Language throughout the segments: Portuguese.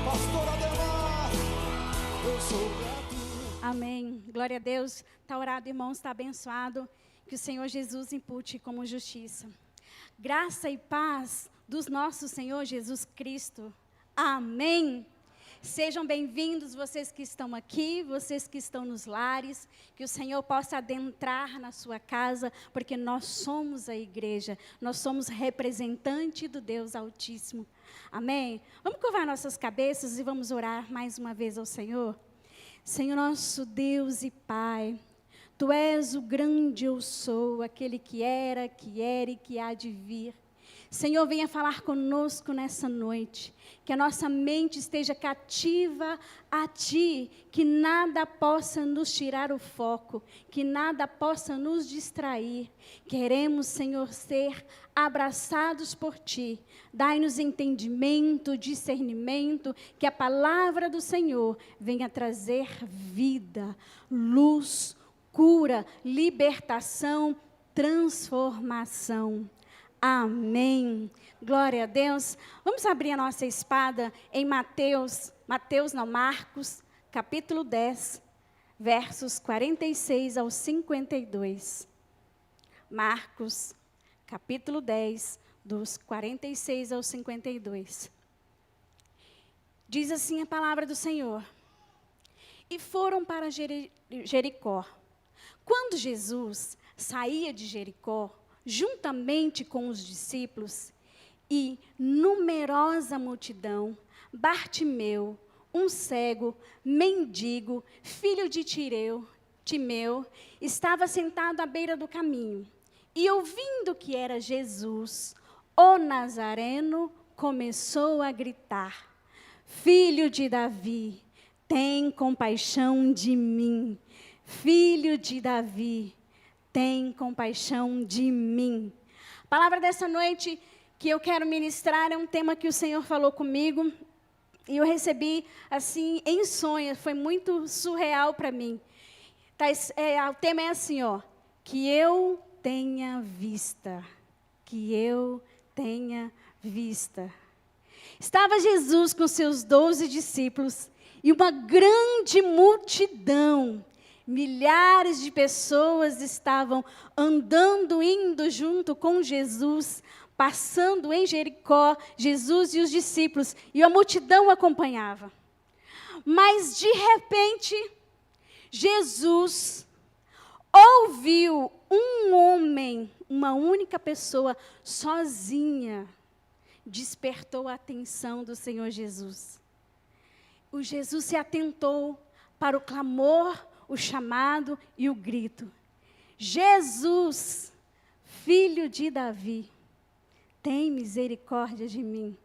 Pastor Ademar, eu sou grato. Amém. Glória a Deus. Está orado, irmãos, está abençoado. Que o Senhor Jesus impute como justiça. Graça e paz do nosso Senhor Jesus Cristo. Amém. Sejam bem-vindos vocês que estão aqui, vocês que estão nos lares, que o Senhor possa adentrar na sua casa, porque nós somos a igreja, nós somos representante do Deus Altíssimo. Amém? Vamos curvar nossas cabeças e vamos orar mais uma vez ao Senhor? Senhor nosso Deus e Pai, Tu és o grande eu sou, aquele que era e que há de vir. Senhor, venha falar conosco nessa noite, que a nossa mente esteja cativa a Ti, que nada possa nos tirar o foco, que nada possa nos distrair. Queremos, Senhor, ser abraçados por Ti. Dai-nos entendimento, discernimento, que a palavra do Senhor venha trazer vida, luz, cura, libertação, transformação. Amém. Glória a Deus. Vamos abrir a nossa espada em Marcos, capítulo 10, versos 46 ao 52. Marcos, capítulo 10, dos 46 ao 52. Diz assim a palavra do Senhor. E foram para Jericó. Quando Jesus saía de Jericó, juntamente com os discípulos e numerosa multidão, Bartimeu, um cego, mendigo, filho de Timeu, estava sentado à beira do caminho. E ouvindo que era Jesus, o Nazareno, começou a gritar: Filho de Davi, tem compaixão de mim. Filho de Davi, tem compaixão de mim. A palavra dessa noite que eu quero ministrar é um tema que o Senhor falou comigo. E eu recebi, assim, em sonho. Foi muito surreal para mim. O tema é assim, ó. Que eu tenha vista. Que eu tenha vista. Estava Jesus com seus 12 discípulos e uma grande multidão. Milhares de pessoas estavam andando, indo junto com Jesus, passando em Jericó, Jesus e os discípulos, e a multidão acompanhava. Mas, de repente, Jesus ouviu um homem, uma única pessoa, sozinha, despertou a atenção do Senhor Jesus. O Jesus se atentou para o clamor, o chamado e o grito. Jesus, filho de Davi, tem misericórdia de mim.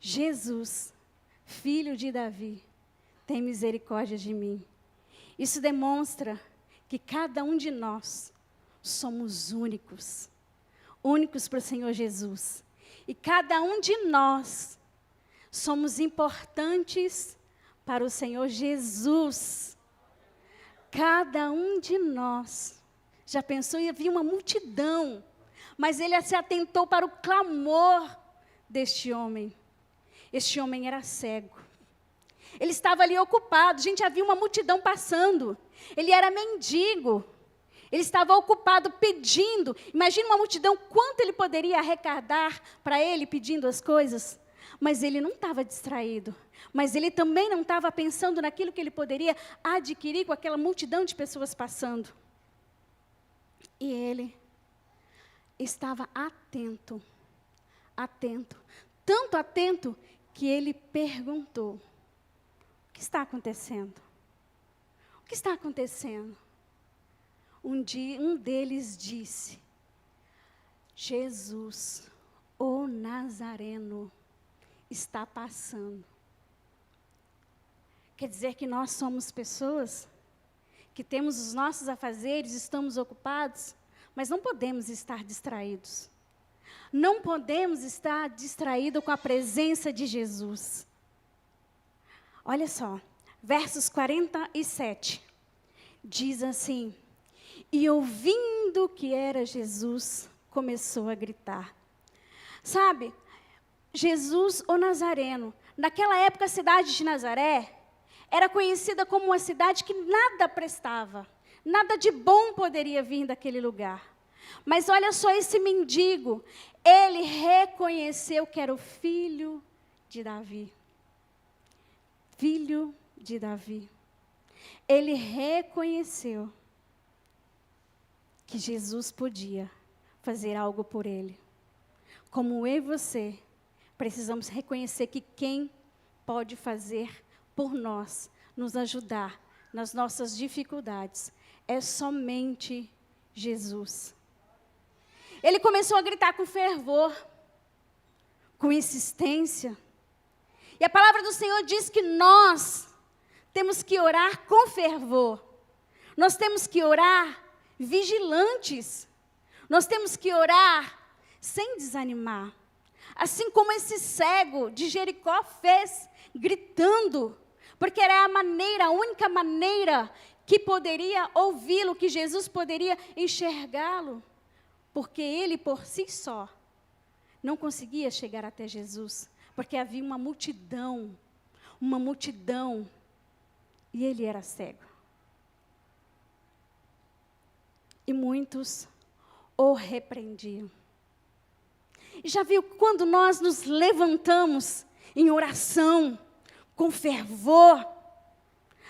Jesus, filho de Davi, tem misericórdia de mim. Isso demonstra que cada um de nós somos únicos. Únicos para o Senhor Jesus. E cada um de nós somos importantes para o Senhor Jesus. Cada um de nós. Já pensou? E havia uma multidão. Mas ele se atentou para o clamor deste homem. Este homem era cego. Ele estava ali ocupado. Gente, havia uma multidão passando. Ele era mendigo. Ele estava ocupado pedindo. Imagina uma multidão, quanto ele poderia arrecadar para ele pedindo as coisas. Mas ele não estava distraído. Mas ele também não estava pensando naquilo que ele poderia adquirir com aquela multidão de pessoas passando. E ele estava atento. Atento. Tanto atento que ele perguntou: o que está acontecendo? O que está acontecendo? Um deles disse: Jesus, o Nazareno, está passando. Quer dizer que nós somos pessoas que temos os nossos afazeres, estamos ocupados, mas não podemos estar distraídos. Não podemos estar distraídos com a presença de Jesus. Olha só, versos 47, diz assim: e ouvindo que era Jesus, começou a gritar. Sabe, Jesus, o Nazareno. Naquela época, a cidade de Nazaré era conhecida como uma cidade que nada prestava. Nada de bom poderia vir daquele lugar. Mas olha só esse mendigo. Ele reconheceu que era o filho de Davi. Filho de Davi. Ele reconheceu que Jesus podia fazer algo por ele. Como eu e você, precisamos reconhecer que quem pode fazer por nós, nos ajudar nas nossas dificuldades, é somente Jesus. Ele começou a gritar com fervor, com insistência. E a palavra do Senhor diz que nós temos que orar com fervor. Nós temos que orar vigilantes. Nós temos que orar sem desanimar. Assim como esse cego de Jericó fez, gritando, porque era a única maneira que poderia ouvi-lo, que Jesus poderia enxergá-lo, porque ele por si só não conseguia chegar até Jesus, porque havia uma multidão, e ele era cego. E muitos o repreendiam. E já viu quando nós nos levantamos em oração, com fervor,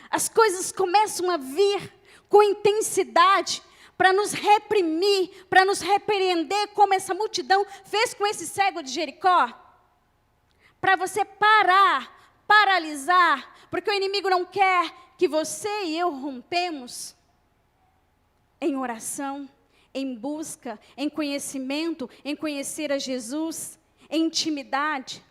as coisas começam a vir com intensidade para nos reprimir, para nos repreender, como essa multidão fez com esse cego de Jericó? Para você paralisar, porque o inimigo não quer que você e eu rompemos em oração, em busca, em conhecimento, em conhecer a Jesus, em intimidade.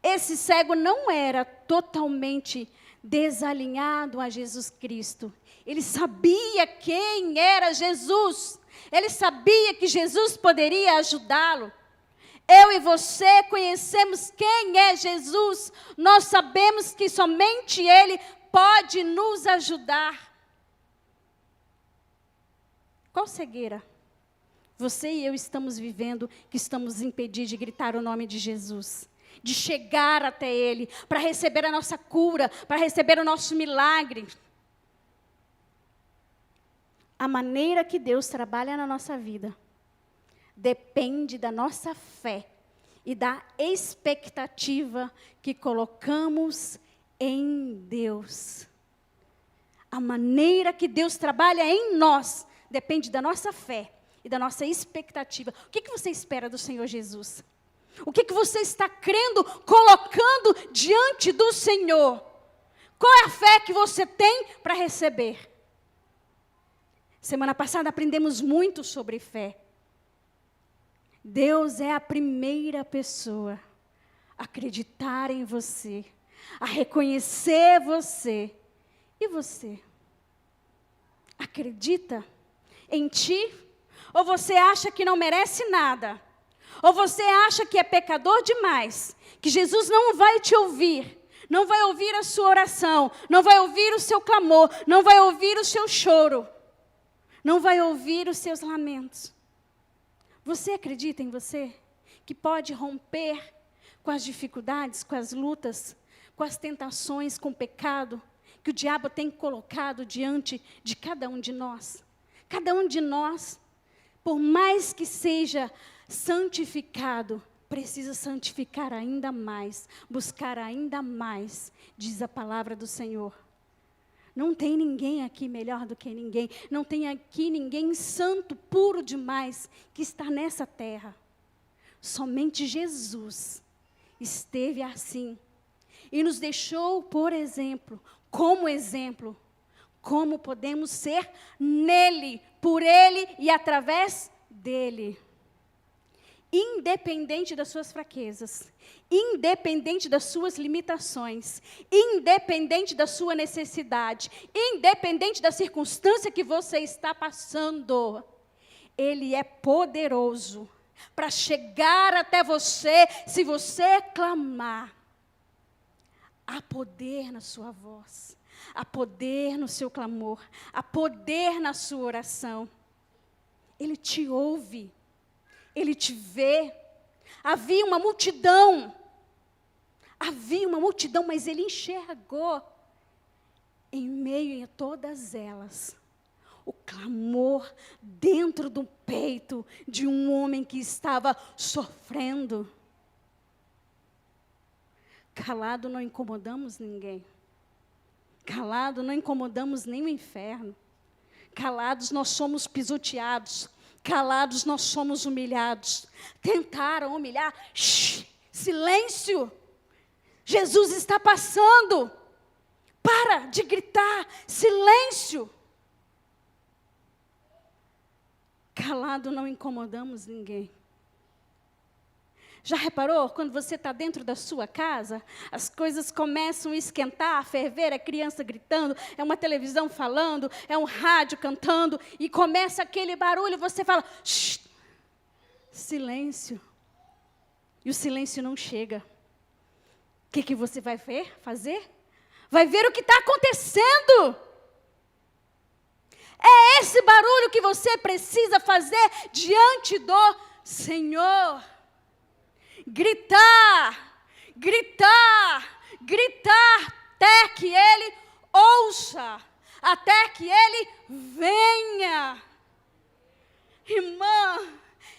Esse cego não era totalmente desalinhado a Jesus Cristo. Ele sabia quem era Jesus. Ele sabia que Jesus poderia ajudá-lo. Eu e você conhecemos quem é Jesus. Nós sabemos que somente Ele pode nos ajudar. Qual cegueira você e eu estamos vivendo que estamos impedidos de gritar o nome de Jesus? De chegar até Ele, para receber a nossa cura, para receber o nosso milagre. A maneira que Deus trabalha na nossa vida depende da nossa fé e da expectativa que colocamos em Deus. A maneira que Deus trabalha em nós depende da nossa fé e da nossa expectativa. O que você espera do Senhor Jesus? O que você está crendo, colocando diante do Senhor? Qual é a fé que você tem para receber? Semana passada aprendemos muito sobre fé. Deus é a primeira pessoa a acreditar em você, a reconhecer você. E você? Acredita em ti? Ou você acha que não merece nada? Ou você acha que é pecador demais? Que Jesus não vai te ouvir? Não vai ouvir a sua oração? Não vai ouvir o seu clamor? Não vai ouvir o seu choro? Não vai ouvir os seus lamentos? Você acredita em você? Que pode romper com as dificuldades, com as lutas, com as tentações, com o pecado que o diabo tem colocado diante de cada um de nós? Cada um de nós, por mais que seja santificado, precisa santificar ainda mais, buscar ainda mais, diz a palavra do Senhor. Não tem ninguém aqui melhor do que ninguém, não tem aqui ninguém santo, puro demais, que está nessa terra. Somente Jesus esteve assim, e nos deixou, por exemplo, como podemos ser nele, por ele e através dele. Independente das suas fraquezas, independente das suas limitações, independente da sua necessidade, independente da circunstância que você está passando, Ele é poderoso para chegar até você, se você clamar. Há poder na sua voz, há poder no seu clamor, há poder na sua oração. Ele te ouve. Ele te vê. Havia uma multidão. Havia uma multidão, mas ele enxergou, em meio a todas elas, o clamor dentro do peito de um homem que estava sofrendo. Calado não incomodamos ninguém. Calado não incomodamos nem o inferno. Calados nós somos pisoteados. Calados nós somos humilhados. Tentaram humilhar. Shhh, silêncio. Jesus está passando. Para de gritar. Silêncio. Calado não incomodamos ninguém. Já reparou, quando você está dentro da sua casa, as coisas começam a esquentar, a ferver, é criança gritando, é uma televisão falando, é um rádio cantando, e começa aquele barulho, você fala, shh, silêncio. E o silêncio não chega. O que você vai fazer? Vai ver o que está acontecendo. É esse barulho que você precisa fazer diante do Senhor. Gritar, gritar, gritar, até que Ele ouça, até que Ele venha. Irmã,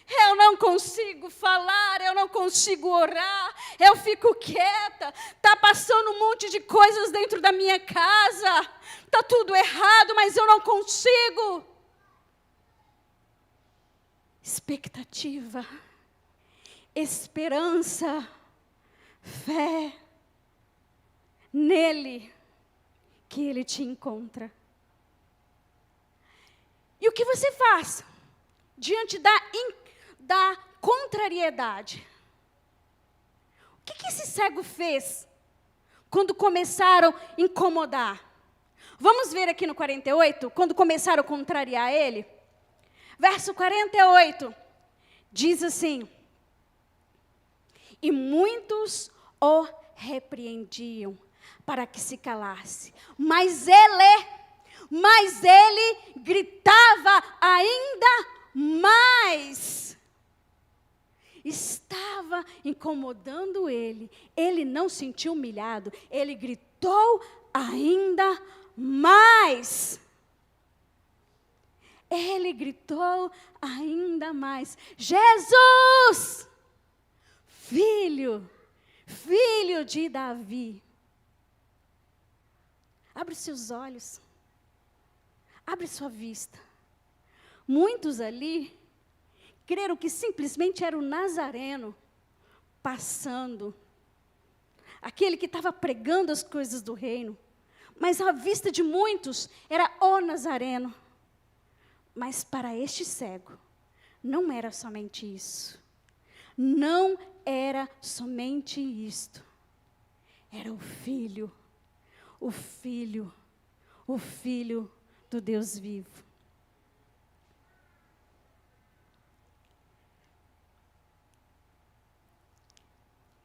eu não consigo falar, eu não consigo orar, eu fico quieta, está passando um monte de coisas dentro da minha casa, está tudo errado, mas eu não consigo. Expectativa, esperança, fé, nele que Ele te encontra. E o que você faz diante da contrariedade? O que esse cego fez quando começaram a incomodar? Vamos ver aqui no 48, quando começaram a contrariar ele. Verso 48, diz assim: e muitos o repreendiam para que se calasse, mas ele gritava ainda mais. Estava incomodando ele. Ele não se sentiu humilhado. Ele gritou ainda mais. Ele gritou ainda mais. Jesus, filho de Davi. Abre os seus olhos. Abre sua vista. Muitos ali creram que simplesmente era o Nazareno passando. Aquele que estava pregando as coisas do reino. Mas à vista de muitos era o Nazareno. Mas para este cego, não era somente isso. Não era somente isto. Era o Filho do Deus vivo.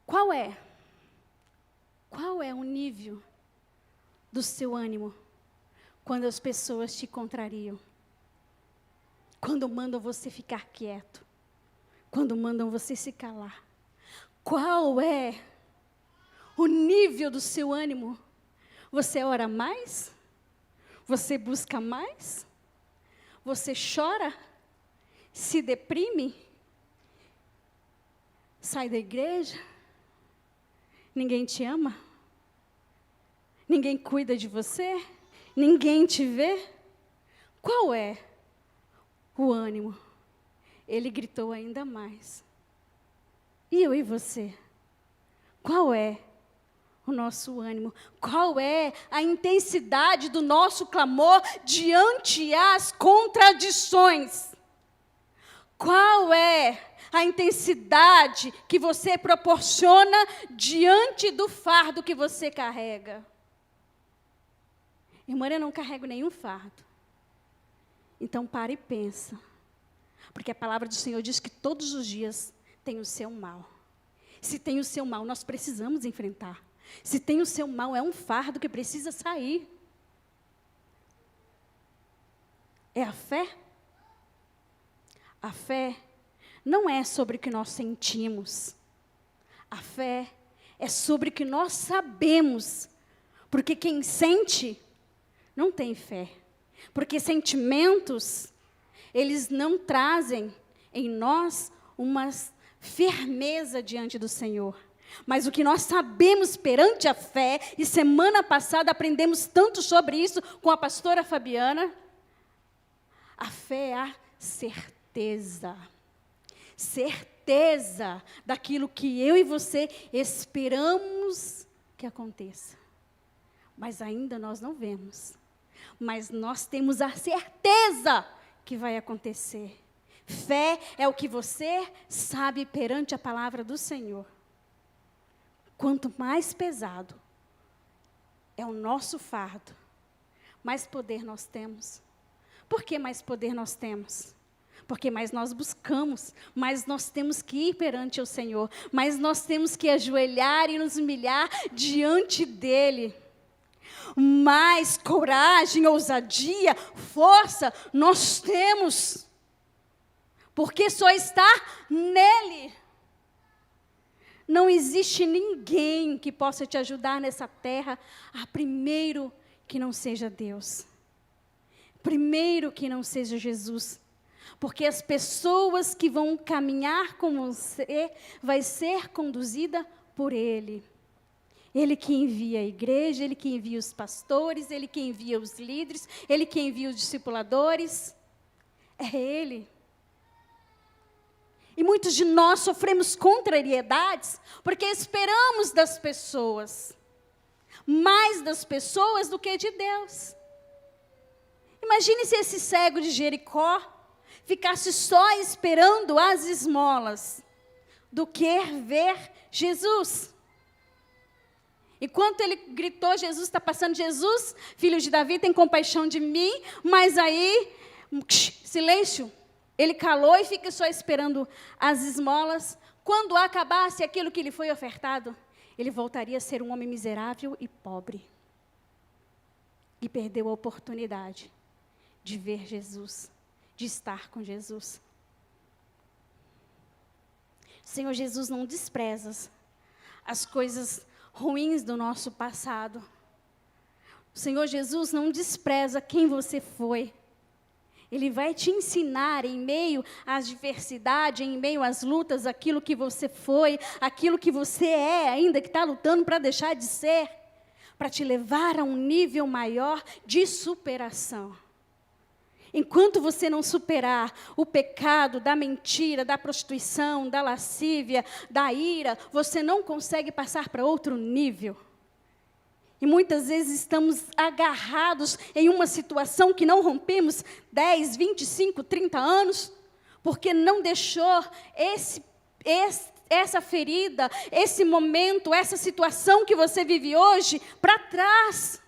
Qual é o nível do seu ânimo quando as pessoas te contrariam? Quando mandam você ficar quieto? Quando mandam você se calar? Qual é o nível do seu ânimo? Você ora mais? Você busca mais? Você chora? Se deprime? Sai da igreja? Ninguém te ama? Ninguém cuida de você? Ninguém te vê? Qual é o ânimo? Ele gritou ainda mais. E eu e você? Qual é o nosso ânimo? Qual é a intensidade do nosso clamor diante as contradições? Qual é a intensidade que você proporciona diante do fardo que você carrega? Irmã, eu não carrego nenhum fardo. Então para e pensa. Porque a palavra do Senhor diz que todos os dias tem o seu mal. Se tem o seu mal, nós precisamos enfrentar. Se tem o seu mal, é um fardo que precisa sair. É a fé? A fé não é sobre o que nós sentimos. A fé é sobre o que nós sabemos. Porque quem sente não tem fé. Porque sentimentos, eles não trazem em nós uma firmeza diante do Senhor. Mas o que nós sabemos perante a fé, e semana passada aprendemos tanto sobre isso com a pastora Fabiana, a fé é a certeza. Certeza daquilo que eu e você esperamos que aconteça. Mas ainda nós não vemos. Mas nós temos a certeza que vai acontecer. Fé é o que você sabe perante a palavra do Senhor. Quanto mais pesado é o nosso fardo, mais poder nós temos. Por que mais poder nós temos? Porque mais nós buscamos, mais nós temos que ir perante o Senhor, mais nós temos que ajoelhar e nos humilhar diante dEle. Mais coragem, ousadia, força nós temos, porque só está nele. Não existe ninguém que possa te ajudar nessa terra, primeiro que não seja Deus. Primeiro que não seja Jesus. Porque as pessoas que vão caminhar com você, vai ser conduzida por Ele. Ele que envia a igreja, Ele que envia os pastores, Ele que envia os líderes, Ele que envia os discipuladores. É Ele. E muitos de nós sofremos contrariedades porque esperamos das pessoas, mais das pessoas do que de Deus. Imagine se esse cego de Jericó ficasse só esperando as esmolas do que ver Jesus. Enquanto ele gritou, Jesus está passando, Jesus, filho de Davi, tem compaixão de mim, mas aí, silêncio. Ele calou e fica só esperando as esmolas. Quando acabasse aquilo que lhe foi ofertado, ele voltaria a ser um homem miserável e pobre. E perdeu a oportunidade de ver Jesus, de estar com Jesus. Senhor Jesus, não desprezas as coisas ruins do nosso passado. O Senhor Jesus não despreza quem você foi. Ele vai te ensinar em meio às diversidades, em meio às lutas, aquilo que você foi, aquilo que você é ainda, que está lutando para deixar de ser, para te levar a um nível maior de superação. Enquanto você não superar o pecado da mentira, da prostituição, da lascívia, da ira, você não consegue passar para outro nível. E muitas vezes estamos agarrados em uma situação que não rompemos 10, 25, 30 anos, porque não deixou essa ferida, esse momento, essa situação que você vive hoje para trás.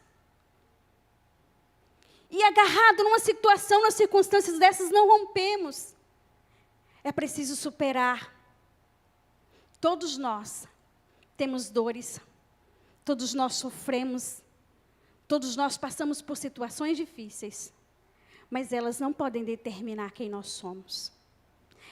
E agarrado numa situação, nas circunstâncias dessas, não rompemos. É preciso superar. Todos nós temos dores. Todos nós sofremos, todos nós passamos por situações difíceis, mas elas não podem determinar quem nós somos.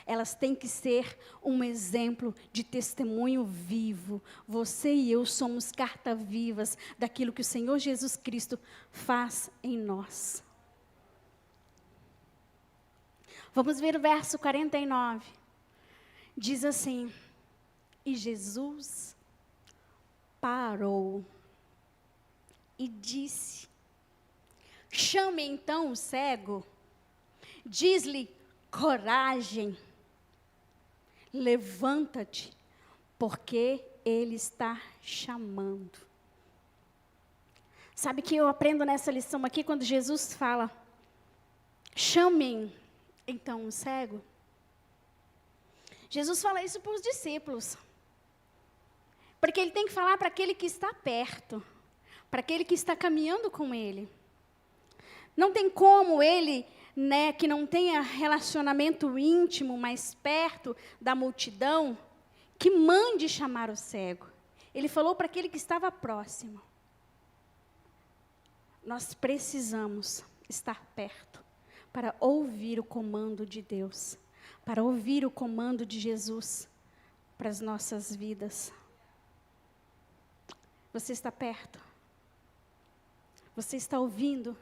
Elas têm que ser um exemplo de testemunho vivo. Você e eu somos cartas vivas daquilo que o Senhor Jesus Cristo faz em nós. Vamos ver o verso 49. Diz assim: e Jesus parou e disse: chame então o cego, diz-lhe: coragem, levanta-te, porque ele está chamando. Sabe que eu aprendo nessa lição aqui, quando Jesus fala: chamem então o cego. Jesus fala isso para os discípulos. Porque ele tem que falar para aquele que está perto, para aquele que está caminhando com ele. Não tem como ele, que não tenha relacionamento íntimo, mais perto da multidão, que mande chamar o cego. Ele falou para aquele que estava próximo. Nós precisamos estar perto para ouvir o comando de Deus, para ouvir o comando de Jesus para as nossas vidas. Você está perto? Você está ouvindo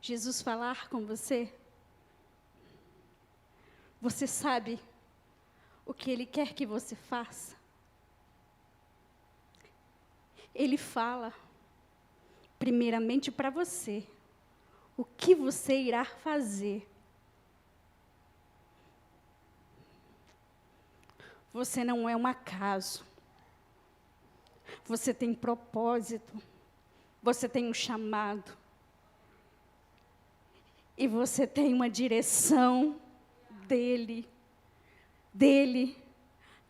Jesus falar com você? Você sabe o que Ele quer que você faça? Ele fala, primeiramente para você, o que você irá fazer. Você não é um acaso. Você tem propósito. Você tem um chamado. E você tem uma direção dele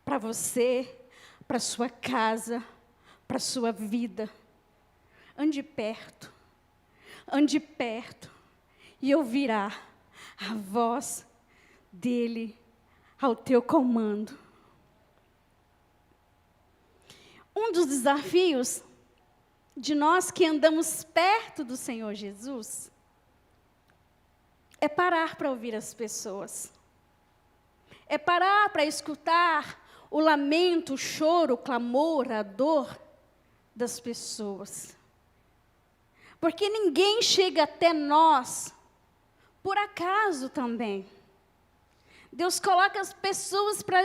para você, para sua casa, para sua vida. Ande perto e ouvirá a voz dele ao teu comando. Um dos desafios de nós que andamos perto do Senhor Jesus é parar para ouvir as pessoas. É parar para escutar o lamento, o choro, o clamor, a dor das pessoas. Porque ninguém chega até nós por acaso também. Deus coloca as pessoas para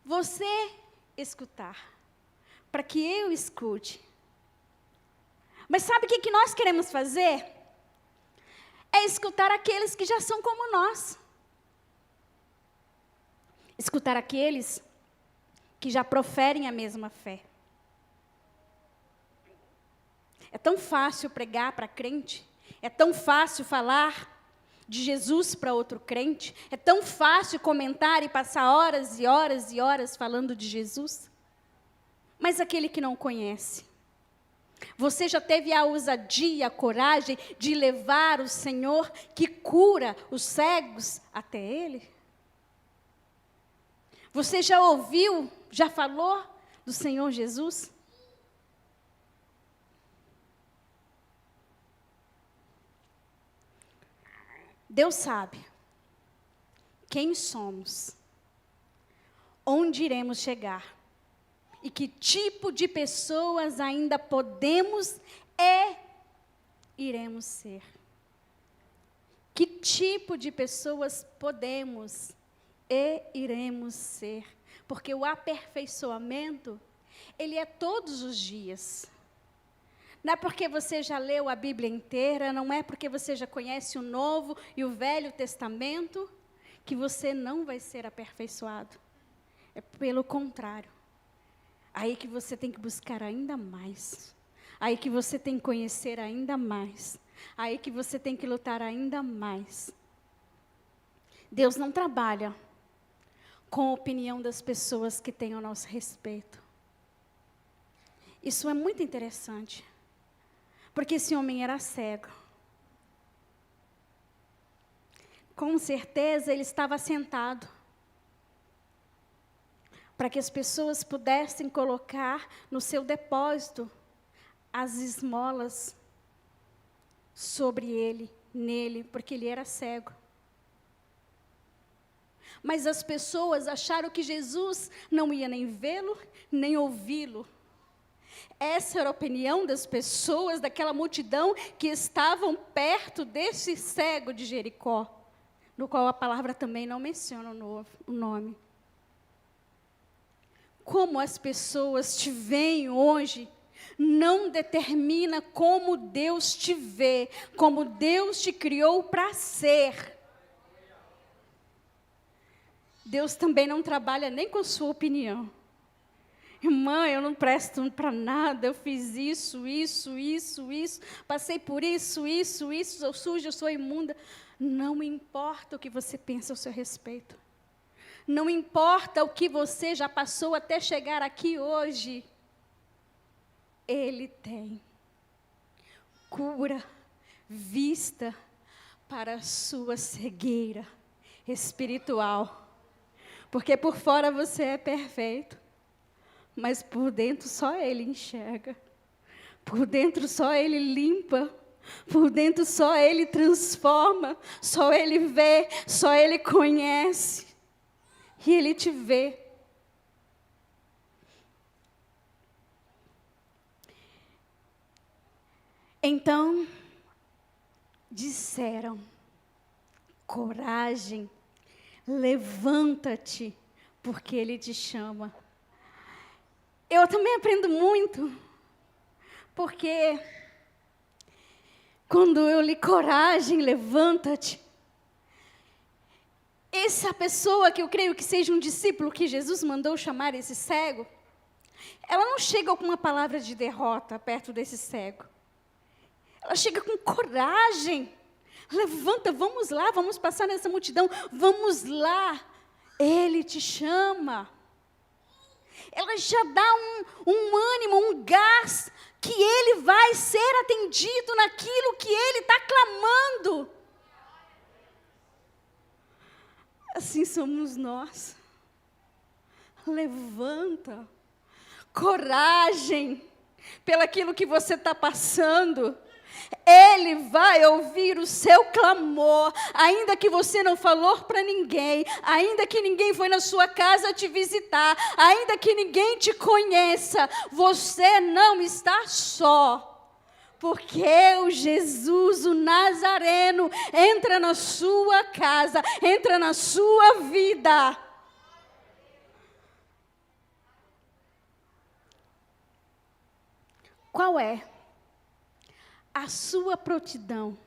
você escutar, para que eu escute. Mas sabe o que nós queremos fazer? É escutar aqueles que já são como nós. Escutar aqueles que já proferem a mesma fé. É tão fácil pregar para crente, é tão fácil falar de Jesus para outro crente, é tão fácil comentar e passar horas e horas e horas falando de Jesus. Mas aquele que não conhece, você já teve a ousadia, a coragem de levar o Senhor que cura os cegos até Ele? Você já ouviu, já falou do Senhor Jesus? Deus sabe quem somos, onde iremos chegar e que tipo de pessoas ainda podemos e iremos ser. Que tipo de pessoas podemos e iremos ser? Porque o aperfeiçoamento, ele é todos os dias. Não é porque você já leu a Bíblia inteira, não é porque você já conhece o Novo e o Velho Testamento, que você não vai ser aperfeiçoado. É pelo contrário. Aí que você tem que buscar ainda mais. Aí que você tem que conhecer ainda mais. Aí que você tem que lutar ainda mais. Deus não trabalha com a opinião das pessoas que têm o nosso respeito. Isso é muito interessante. Porque esse homem era cego. Com certeza ele estava sentado para que as pessoas pudessem colocar no seu depósito as esmolas sobre ele, nele, porque ele era cego. Mas as pessoas acharam que Jesus não ia nem vê-lo, nem ouvi-lo. Essa era a opinião das pessoas, daquela multidão que estavam perto desse cego de Jericó, no qual a palavra também não menciona o nome. Como as pessoas te veem hoje, não determina como Deus te vê, como Deus te criou para ser. Deus também não trabalha nem com a sua opinião. Irmã, eu não presto para nada, eu fiz isso, passei por isso, sou suja, eu sou imunda. Não importa o que você pensa ao seu respeito. Não importa o que você já passou até chegar aqui hoje. Ele tem cura, vista para a sua cegueira espiritual. Porque por fora você é perfeito. Mas por dentro só Ele enxerga. Por dentro só Ele limpa. Por dentro só Ele transforma. Só Ele vê, só Ele conhece. e Ele te vê. Então, disseram, coragem, levanta-te, porque Ele te chama. Eu também aprendo muito, porque quando eu li coragem, levanta-te, essa pessoa que eu creio que seja um discípulo que Jesus mandou chamar esse cego, ela não chega com uma palavra de derrota perto desse cego. Ela chega com coragem. Levanta, vamos lá, vamos passar nessa multidão, vamos lá. Ele te chama. Ela já dá um ânimo, um gás, que ele vai ser atendido naquilo que ele está clamando. Assim somos nós. Levanta. Coragem pelaquilo que você está passando. Ele vai ouvir o seu clamor, ainda que você não falou para ninguém, ainda que ninguém foi na sua casa te visitar, ainda que ninguém te conheça, você não está só, porque o Jesus, o Nazareno, entra na sua casa, entra na sua vida. Qual é a sua prontidão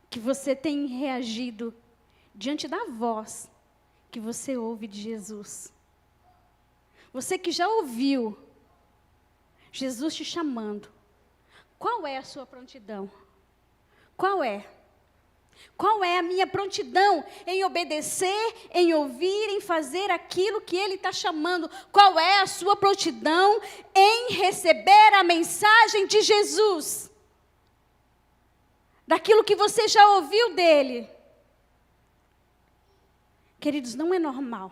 que você tem reagido diante da voz que você ouve de Jesus? Você que já ouviu Jesus te chamando, qual é a sua prontidão? Qual é? Qual é a minha prontidão em obedecer, em ouvir, em fazer aquilo que Ele está chamando? Qual é a sua prontidão em receber a mensagem de Jesus? Daquilo que você já ouviu dele. Queridos, não é normal.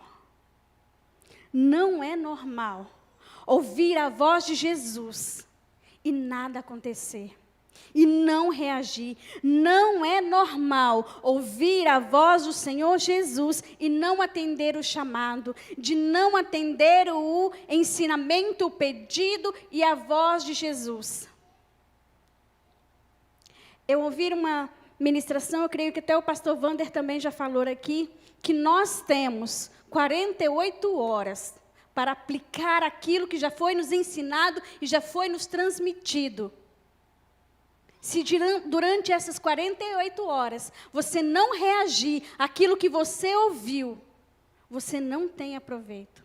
Não é normal ouvir a voz de Jesus e nada acontecer. E não reagir. Não é normal ouvir a voz do Senhor Jesus e não atender o chamado, de não atender o ensinamento, o pedido e a voz de Jesus. Eu ouvi uma ministração, eu creio que até o pastor Wander também já falou aqui, que nós temos 48 horas para aplicar aquilo que já foi nos ensinado e já foi nos transmitido. Se durante essas 48 horas você não reagir àquilo que você ouviu, você não tem aproveito.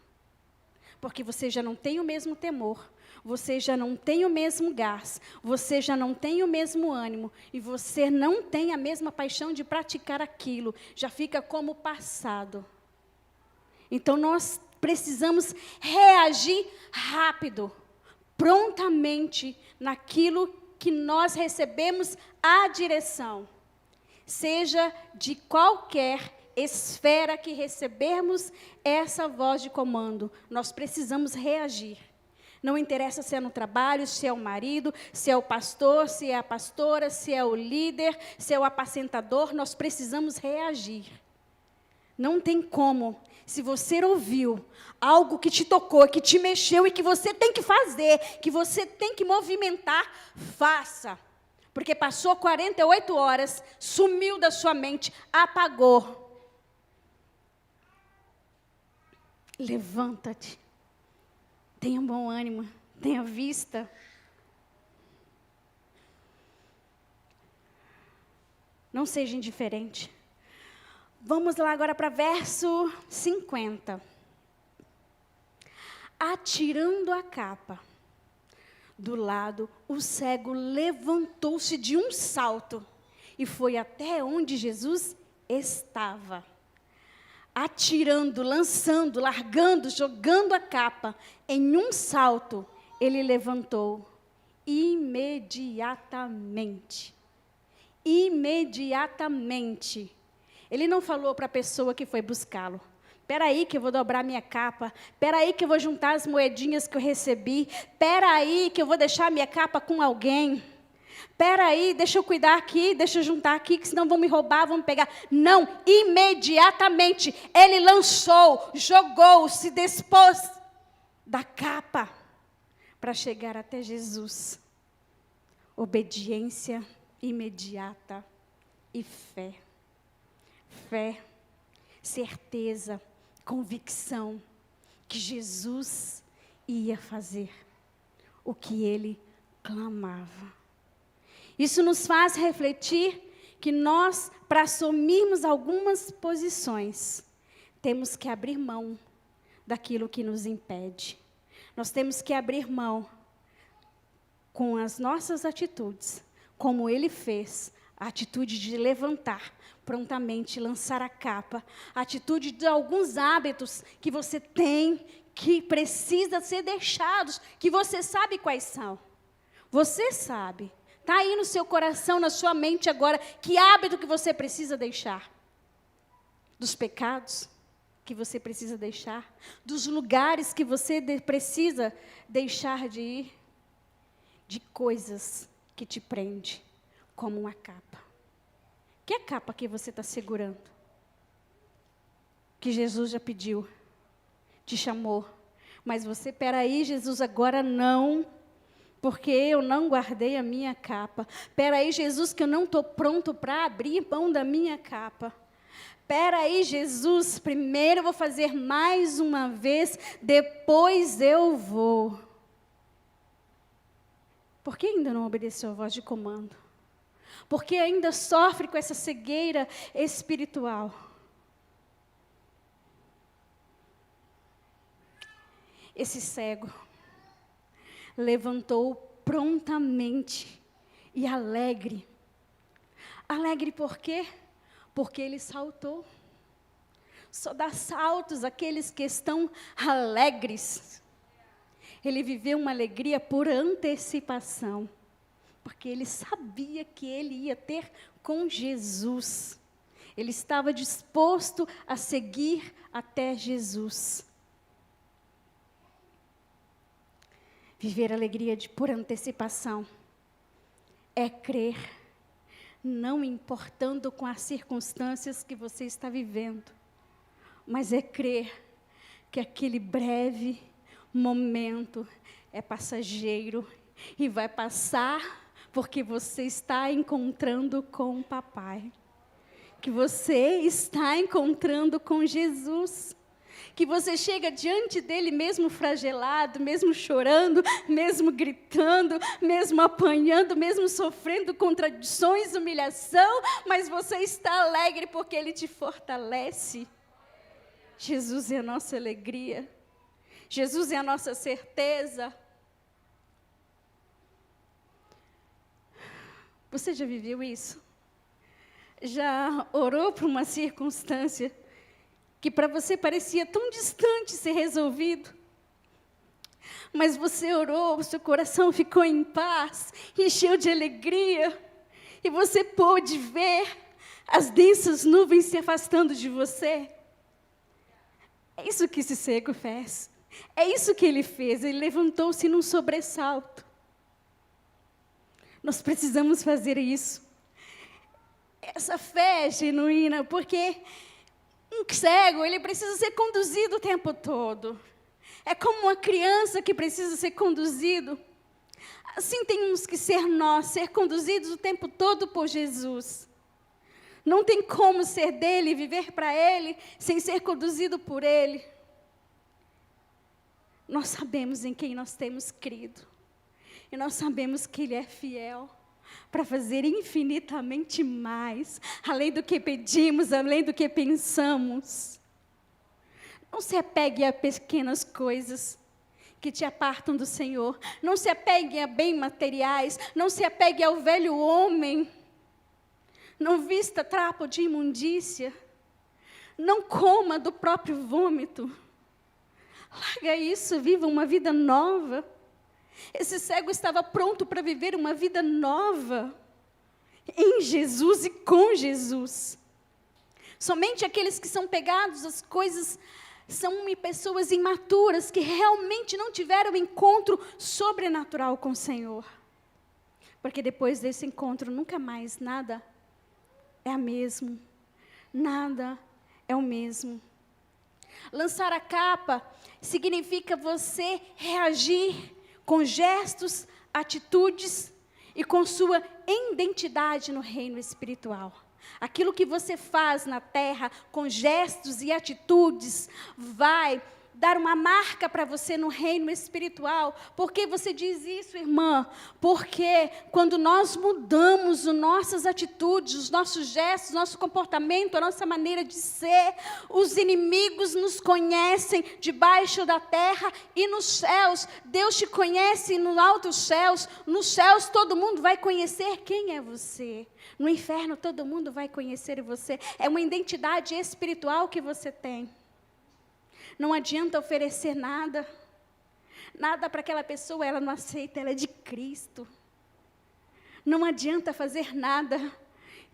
Porque você já não tem o mesmo temor, você já não tem o mesmo gás, você já não tem o mesmo ânimo, e você não tem a mesma paixão de praticar aquilo, já fica como passado. Então nós precisamos reagir rápido, prontamente, naquilo que nós recebemos a direção, seja de qualquer esfera que recebermos essa voz de comando, nós precisamos reagir. Não interessa se é no trabalho, se é o marido, se é o pastor, se é a pastora, se é o líder, se é o apacentador, nós precisamos reagir. Não tem como. Se você ouviu algo que te tocou, que te mexeu e que você tem que fazer, que você tem que movimentar, faça. Porque passou 48 horas, sumiu da sua mente, apagou. Levanta-te. Tenha bom ânimo, tenha vista. Não seja indiferente. Vamos lá agora para verso 50. Atirando a capa do lado, o cego levantou-se de um salto e foi até onde Jesus estava. Atirando, lançando, largando, jogando a capa, em um salto, ele levantou imediatamente. Imediatamente. Ele não falou para a pessoa que foi buscá-lo. Espera aí que eu vou dobrar minha capa. Espera aí que eu vou juntar as moedinhas que eu recebi. Espera aí que eu vou deixar minha capa com alguém. Espera aí, deixa eu cuidar aqui, deixa eu juntar aqui, que senão vão me roubar, vão me pegar. Não, imediatamente ele lançou, jogou, se dispôs da capa para chegar até Jesus. Obediência imediata e fé. Fé, certeza, convicção que Jesus ia fazer o que ele clamava. Isso nos faz refletir que nós, para assumirmos algumas posições, temos que abrir mão daquilo que nos impede. Nós temos que abrir mão com as nossas atitudes, como ele fez, a atitude de levantar prontamente, lançar a capa, a atitude de alguns hábitos que você tem, que precisa ser deixados, que você sabe quais são. Você sabe. Está aí no seu coração, na sua mente agora, que hábito que você precisa deixar? Dos pecados que você precisa deixar? Dos lugares que você precisa deixar de ir? De coisas que te prendem, como uma capa. Que é a capa que você está segurando? Que Jesus já pediu, te chamou. Mas você, peraí, Jesus, agora não, porque eu não guardei a minha capa. Peraí, Jesus, que eu não estou pronto para abrir mão da minha capa. Peraí, Jesus, primeiro eu vou fazer mais uma vez, depois eu vou. Por que ainda não obedeceu a voz de comando? Por que ainda sofre com essa cegueira espiritual? Esse cego levantou prontamente e alegre. Alegre por quê? Porque ele saltou. Só dá saltos aqueles que estão alegres. Ele viveu uma alegria por antecipação, porque ele sabia que ele ia ter com Jesus. Ele estava disposto a seguir até Jesus. Viver alegria por antecipação é crer, não importando com as circunstâncias que você está vivendo, mas é crer que aquele breve momento é passageiro e vai passar porque você está encontrando com o papai, que você está encontrando com Jesus, que você chega diante dele mesmo flagelado, mesmo chorando, mesmo gritando, mesmo apanhando, mesmo sofrendo contradições, humilhação, mas você está alegre porque ele te fortalece. Jesus é a nossa alegria. Jesus é a nossa certeza. Você já viveu isso? Já orou por uma circunstância que para você parecia tão distante ser resolvido? Mas você orou, seu coração ficou em paz, encheu de alegria, e você pôde ver as densas nuvens se afastando de você? É isso que esse cego fez. É isso que ele fez, ele levantou-se num sobressalto. Nós precisamos fazer isso. Essa fé é genuína, porque um cego, ele precisa ser conduzido o tempo todo. É como uma criança que precisa ser conduzido. Assim temos que ser nós, ser conduzidos o tempo todo por Jesus. Não tem como ser dele, viver para ele, sem ser conduzido por ele. Nós sabemos em quem nós temos crido. E nós sabemos que ele é fiel para fazer infinitamente mais, além do que pedimos, além do que pensamos. Não se apegue a pequenas coisas que te apartam do Senhor. Não se apegue a bens materiais. Não se apegue ao velho homem. Não vista trapo de imundícia. Não coma do próprio vômito. Larga isso, viva uma vida nova. Esse cego estava pronto para viver uma vida nova, em Jesus e com Jesus. Somente aqueles que são pegados às coisas são pessoas imaturas, que realmente não tiveram encontro sobrenatural com o Senhor. Porque depois desse encontro, nunca mais nada é o mesmo. Nada é o mesmo. Lançar a capa significa você reagir com gestos, atitudes e com sua identidade no reino espiritual. Aquilo que você faz na terra com gestos e atitudes vai dar uma marca para você no reino espiritual. Por que você diz isso, irmã? Porque quando nós mudamos as nossas atitudes, os nossos gestos, nosso comportamento, a nossa maneira de ser, os inimigos nos conhecem debaixo da terra e nos céus. Deus te conhece nos altos céus. Nos céus todo mundo vai conhecer quem é você. No inferno todo mundo vai conhecer você. É uma identidade espiritual que você tem. Não adianta oferecer nada para aquela pessoa, ela não aceita, ela é de Cristo. Não adianta fazer nada,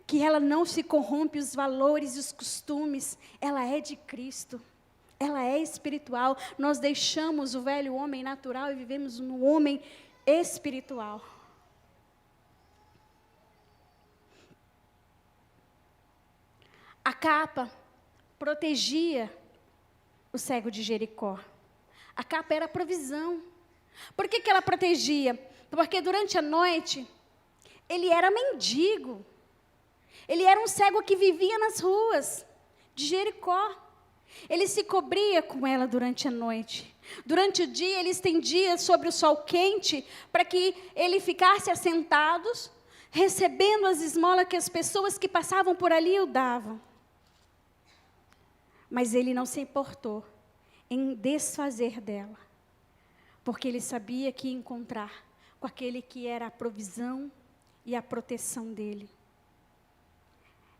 que ela não se corrompe os valores e os costumes, ela é de Cristo, ela é espiritual. Nós deixamos o velho homem natural e vivemos no homem espiritual. A capa protegia o cego de Jericó. A capa era provisão. Por que ela protegia? Porque durante a noite, ele era mendigo. Ele era um cego que vivia nas ruas de Jericó. Ele se cobria com ela durante a noite. Durante o dia, ele estendia sobre o sol quente, para que ele ficasse assentado, recebendo as esmolas que as pessoas que passavam por ali o davam. Mas ele não se importou em desfazer dela, porque ele sabia que ia encontrar com aquele que era a provisão e a proteção dele.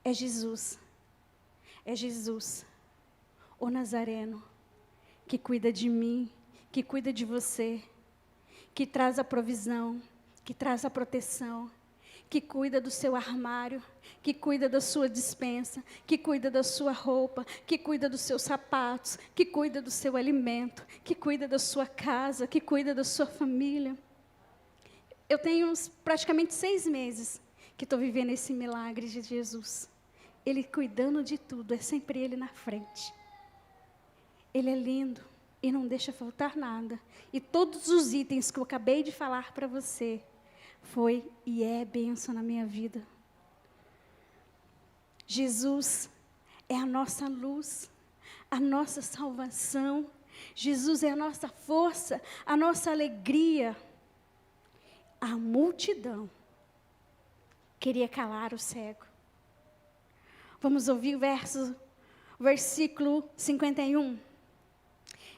É Jesus, o Nazareno, que cuida de mim, que cuida de você, que traz a provisão, que traz a proteção, que cuida do seu armário, que cuida da sua despensa, que cuida da sua roupa, que cuida dos seus sapatos, que cuida do seu alimento, que cuida da sua casa, que cuida da sua família. Eu tenho praticamente 6 meses que estou vivendo esse milagre de Jesus. Ele cuidando de tudo, é sempre Ele na frente. Ele é lindo e não deixa faltar nada. E todos os itens que eu acabei de falar para você, foi e é bênção na minha vida. Jesus é a nossa luz, a nossa salvação. Jesus é a nossa força, a nossa alegria. A multidão queria calar o cego. Vamos ouvir o versículo 51.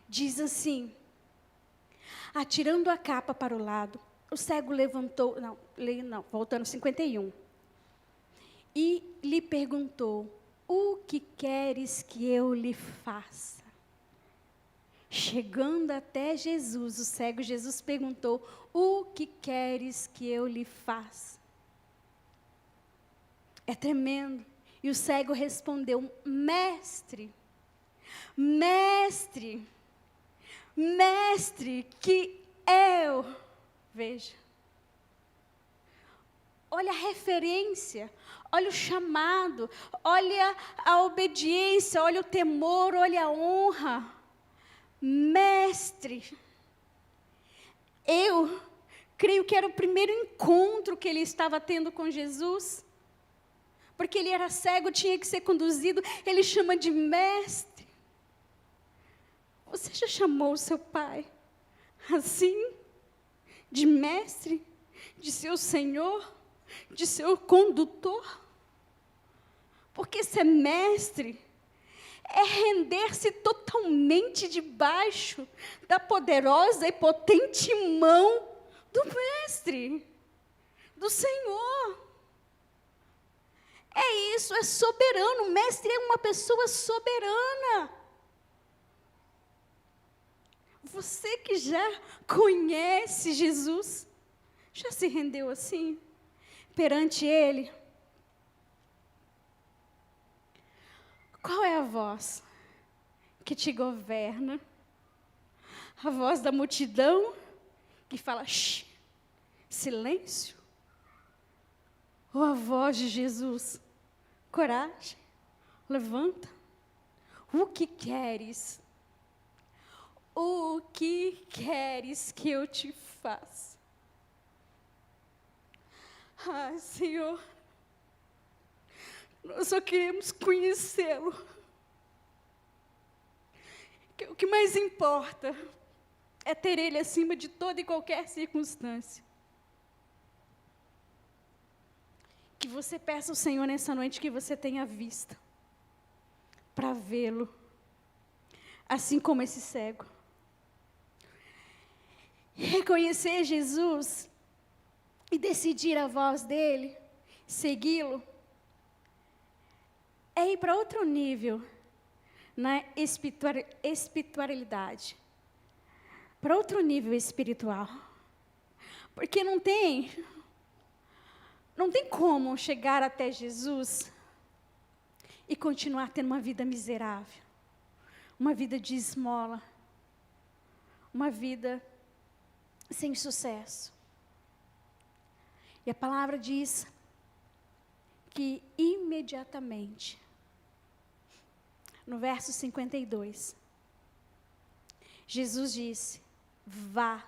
Diz assim: atirando a capa para o lado, o cego levantou, voltando 51. E lhe perguntou: o que queres que eu lhe faça? Chegando até Jesus, o cego, Jesus perguntou: o que queres que eu lhe faça? É tremendo. E o cego respondeu: mestre, que eu veja. Olha a referência, olha o chamado, olha a obediência, olha o temor, olha a honra. Mestre, eu creio que era o primeiro encontro que ele estava tendo com Jesus, porque ele era cego, tinha que ser conduzido, ele chama de mestre. Você já chamou o seu pai assim? De mestre? De seu senhor? De seu condutor? Porque ser mestre é render-se totalmente debaixo da poderosa e potente mão do mestre, do Senhor. É isso, é soberano. O mestre é uma pessoa soberana. Você que já conhece Jesus, já se rendeu assim perante Ele? Qual é a voz que te governa? A voz da multidão que fala: shh, silêncio? ou a voz de Jesus? Coragem, levanta. O que queres? O que queres que eu te faça? Ah, Senhor, nós só queremos conhecê-lo. O que mais importa é ter Ele acima de toda e qualquer circunstância. Que você peça ao Senhor nessa noite que você tenha vista para vê-lo, assim como esse cego. Reconhecer Jesus e decidir a voz dele, segui-lo, é ir para outro nível na espiritualidade, para outro nível espiritual. Porque não tem como chegar até Jesus e continuar tendo uma vida miserável, uma vida de esmola, uma vida sem sucesso. E a palavra diz que imediatamente, no verso 52, Jesus disse: vá,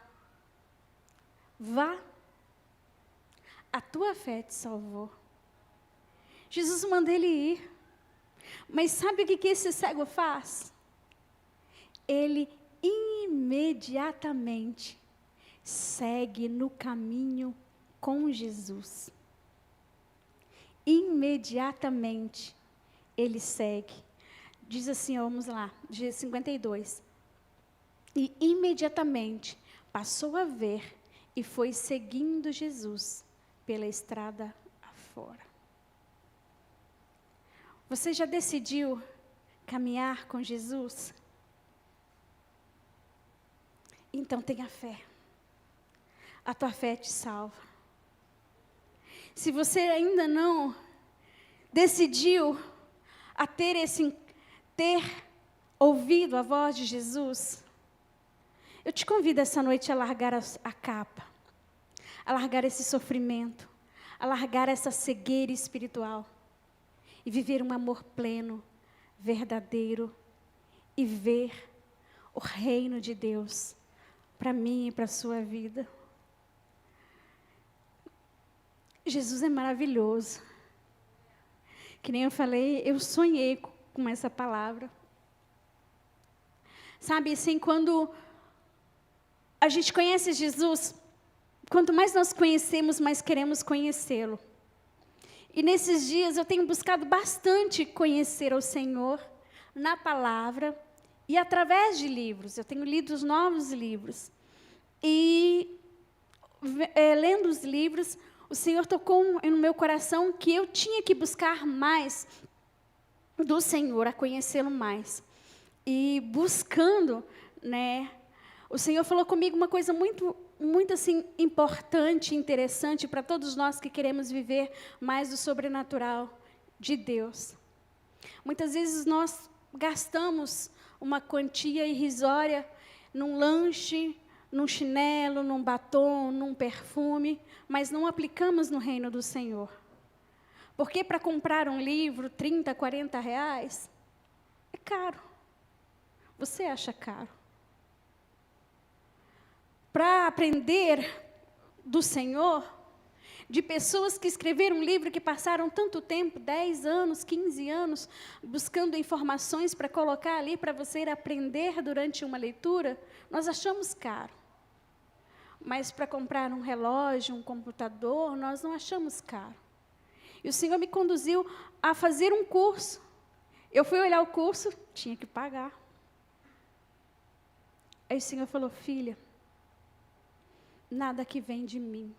a tua fé te salvou. Jesus manda ele ir. Mas sabe o que esse cego faz? Ele imediatamente segue no caminho com Jesus. Imediatamente ele segue. Diz assim, vamos lá, diz 52. E imediatamente passou a ver e foi seguindo Jesus pela estrada afora. Você já decidiu caminhar com Jesus? Então tenha fé. A tua fé te salva. Se você ainda não decidiu a ter ouvido a voz de Jesus, eu te convido essa noite a largar a capa, a largar esse sofrimento, a largar essa cegueira espiritual e viver um amor pleno, verdadeiro e ver o reino de Deus para mim e para a sua vida. Jesus é maravilhoso. Que nem eu falei, eu sonhei com essa palavra. Sabe, assim, quando a gente conhece Jesus, quanto mais nós conhecemos, mais queremos conhecê-lo. E nesses dias eu tenho buscado bastante conhecer o Senhor na palavra e através de livros. Eu tenho lido os novos livros. E lendo os livros, o Senhor tocou no meu coração que eu tinha que buscar mais do Senhor, a conhecê-lo mais. E buscando, né, o Senhor falou comigo uma coisa muito assim, importante, interessante para todos nós que queremos viver mais do sobrenatural de Deus. Muitas vezes nós gastamos uma quantia irrisória num lanche, num chinelo, num batom, num perfume, mas não aplicamos no reino do Senhor. Porque para comprar um livro, 30, 40 reais, é caro. Você acha caro? Para aprender do Senhor, de pessoas que escreveram um livro que passaram tanto tempo, 10 anos, 15 anos, buscando informações para colocar ali para você ir aprender durante uma leitura, nós achamos caro. Mas para comprar um relógio, um computador, nós não achamos caro. E o Senhor me conduziu a fazer um curso. Eu fui olhar o curso, tinha que pagar. Aí o Senhor falou: filha, nada que vem de mim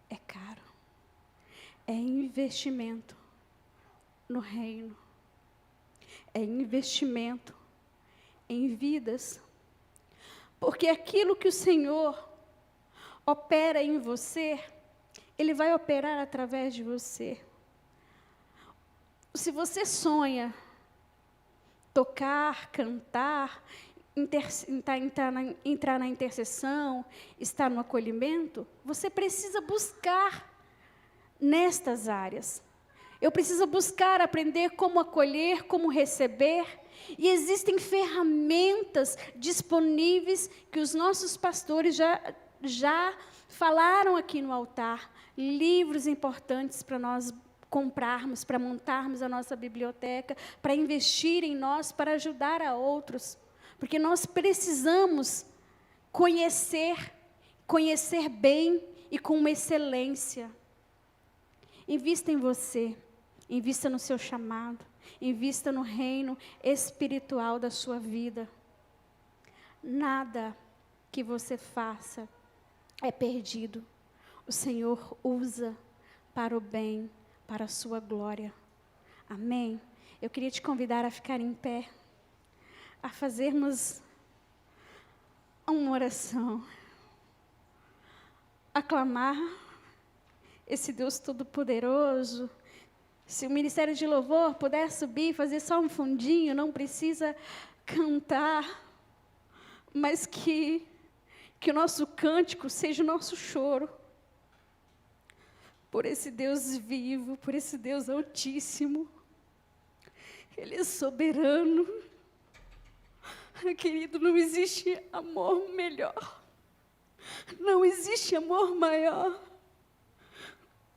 é caro. É investimento no reino. É investimento em vidas. Porque aquilo que o Senhor opera em você, Ele vai operar através de você. Se você sonha tocar, cantar, entrar na intercessão, estar no acolhimento, você precisa buscar nestas áreas. Eu preciso buscar aprender como acolher, como receber. E existem ferramentas disponíveis que os nossos pastores já falaram aqui no altar. Livros importantes para nós comprarmos, para montarmos a nossa biblioteca, para investir em nós, para ajudar a outros. Porque nós precisamos conhecer bem e com uma excelência. Invista em você, invista no seu chamado, invista no reino espiritual da sua vida. Nada que você faça é perdido. O Senhor usa para o bem, para a sua glória. Amém? Eu queria te convidar a ficar em pé, a fazermos uma oração, a clamar esse Deus Todo-Poderoso. Se o Ministério de Louvor puder subir, fazer só um fundinho, não precisa cantar, mas que o nosso cântico seja o nosso choro, por esse Deus vivo, por esse Deus altíssimo. Ele é soberano. Querido, não existe amor melhor, não existe amor maior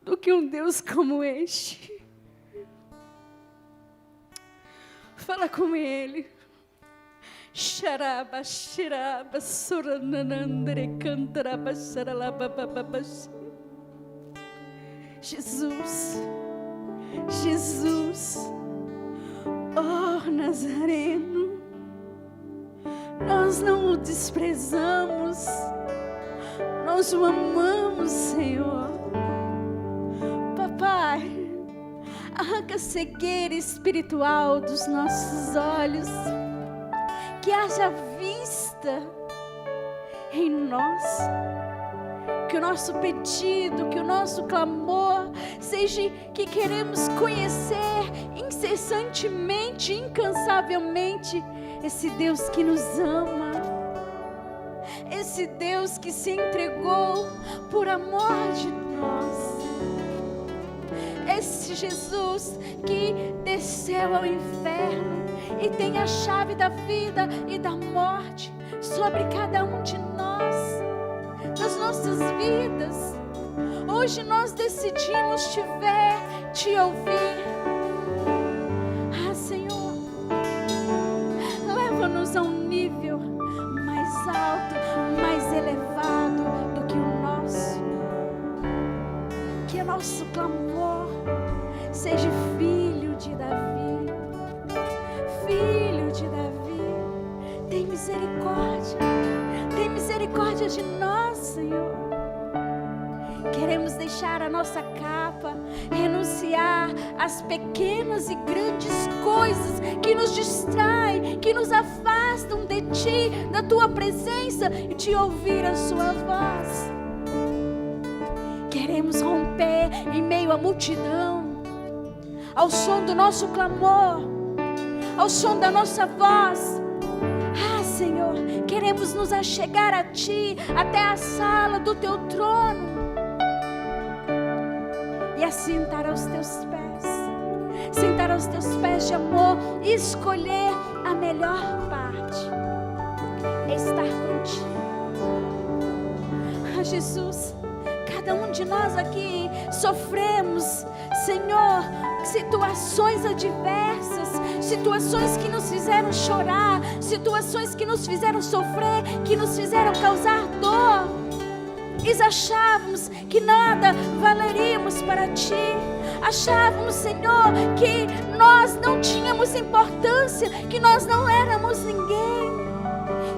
do que um Deus como este. Fala com Ele. Xaraba, xiraba, sorananandre, cantaraba, xaralababababaxi. Jesus, Jesus, oh Nazareno, nós não o desprezamos, nós o amamos, Senhor. Papai, arranca a cegueira espiritual dos nossos olhos, que haja vista em nós, que o nosso pedido, que o nosso clamor seja que queremos conhecer incessantemente, incansavelmente esse Deus que nos ama, esse Deus que se entregou por amor de nós, esse Jesus que desceu ao inferno e tem a chave da vida e da morte sobre cada um de nós, das nossas vidas. Hoje nós decidimos te ver, te ouvir. Ah, Senhor, leva-nos a um nível mais alto, mais elevado do que o nosso. Que o nosso clamor seja filho de Davi, filho de Davi. Tem misericórdia de nós, Senhor. Queremos deixar a nossa capa, renunciar às pequenas e grandes coisas que nos distraem, que nos afastam de Ti, da Tua presença e de ouvir a Sua voz. Queremos romper em meio à multidão, ao som do nosso clamor, ao som da nossa voz. Ah, Senhor, queremos nos achegar a Ti, até a sala do Teu trono, e assentar aos Teus pés, sentar aos Teus pés de amor, e escolher a melhor parte, estar contigo. Ah, Jesus, cada um de nós aqui sofremos, Senhor, situações adversas, situações que nos fizeram chorar, situações que nos fizeram sofrer, que nos fizeram causar dor. E achávamos que nada valeríamos para Ti. Achávamos, Senhor, que nós não tínhamos importância, que nós não éramos ninguém,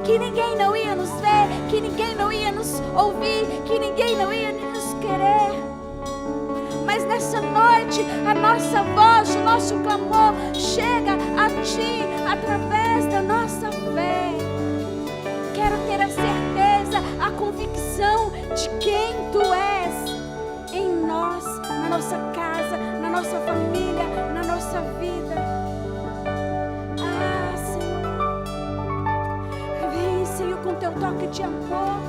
que ninguém não ia nos ver, que ninguém não ia nos ouvir, que ninguém não ia nos querer. Mas nessa noite, a nossa voz, o nosso clamor chega a Ti através da nossa fé. Quero ter a certeza, a convicção de quem Tu és em nós, na nossa casa, na nossa família, na nossa vida. Ah, Senhor, vem, Senhor, com Teu toque de amor.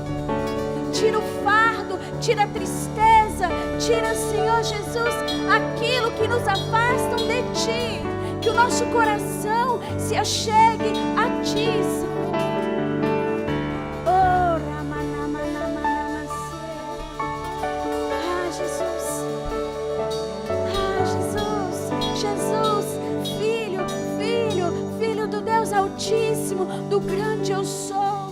Tira o fardo tira a tristeza, tira, Senhor Jesus, aquilo que nos afastam de Ti, que o nosso coração se achegue a Ti, Senhor. Oh, ah, Jesus, Jesus, Filho do Deus Altíssimo, do grande eu sou.